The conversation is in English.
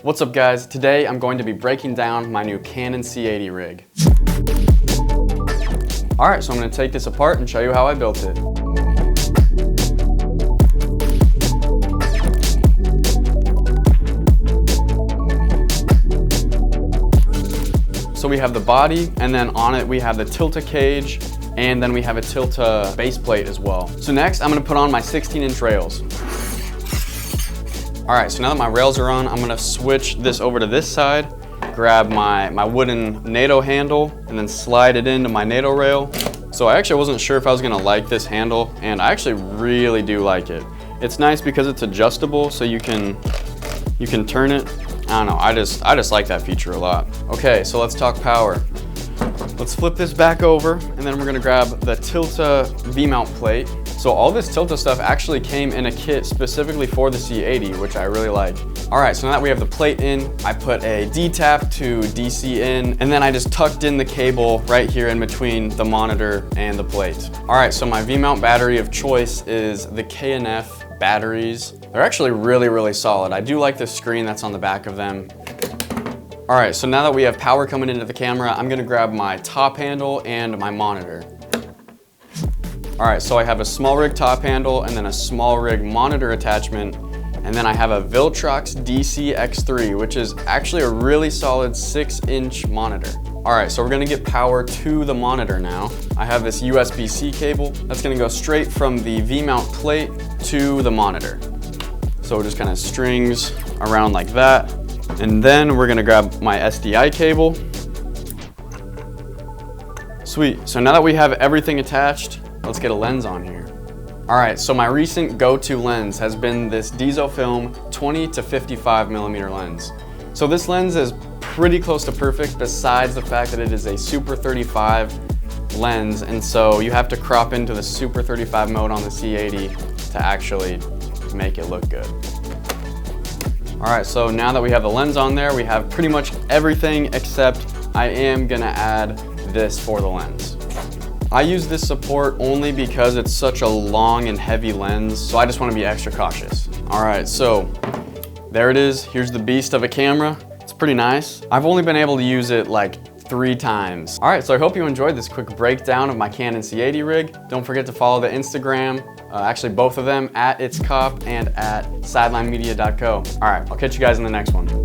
What's up guys? Today I'm going to be breaking down my new Canon C80 rig. Alright, so I'm going to take this apart and show you how I built it. So we have the body, and then on it we have the Tilta cage, and then we have a Tilta base plate as well. So next I'm going to put on my 16-inch rails. Alright, so now that my rails are on, I'm going to switch this over to this side, grab my wooden NATO handle, and then slide it into my NATO rail. So I actually wasn't sure if I was going to like this handle, and I actually really do like it. It's nice because it's adjustable, so you can turn it. I don't know, I just like that feature a lot. Okay, so let's talk power. Let's flip this back over, and then we're gonna grab the Tilta V-mount plate. So all this Tilta stuff actually came in a kit specifically for the C80, which I really like. All right, so now that we have the plate in, I put a D-tap to DC in, and then I just tucked in the cable right here in between the monitor and the plate. All right, so my V-mount battery of choice is the K&F batteries. They're actually really solid. I do like the screen that's on the back of them. All right, so now that we have power coming into the camera, I'm gonna grab my top handle and my monitor. All right, so I have a small rig top handle and then a small rig monitor attachment, and then I have a Viltrox DC X3, which is actually a really solid 6-inch monitor. All right, so we're gonna get power to the monitor now. I have this USB-C cable that's gonna go straight from the V-mount plate to the monitor. So it just kind of strings around like that. And then we're gonna grab my SDI cable. Sweet, so now that we have everything attached, let's get a lens on here. All right, so my recent go-to lens has been this Diesofilm 20 to 55 millimeter lens. So this lens is pretty close to perfect besides the fact that it is a Super 35 lens, and so you have to crop into the Super 35 mode on the C80 to actually make it look good. All right, so now that we have the lens on there, we have pretty much everything except I am gonna add this for the lens. I use this support only because it's such a long and heavy lens, so I just wanna be extra cautious. All right, so there it is. Here's the beast of a camera. It's pretty nice. I've only been able to use it like 3 times. All right, so I hope you enjoyed this quick breakdown of my Canon C80 rig. Don't forget to follow the Instagram, actually both of them, at itscop and at sidelinemedia.co. All right, I'll catch you guys in the next one.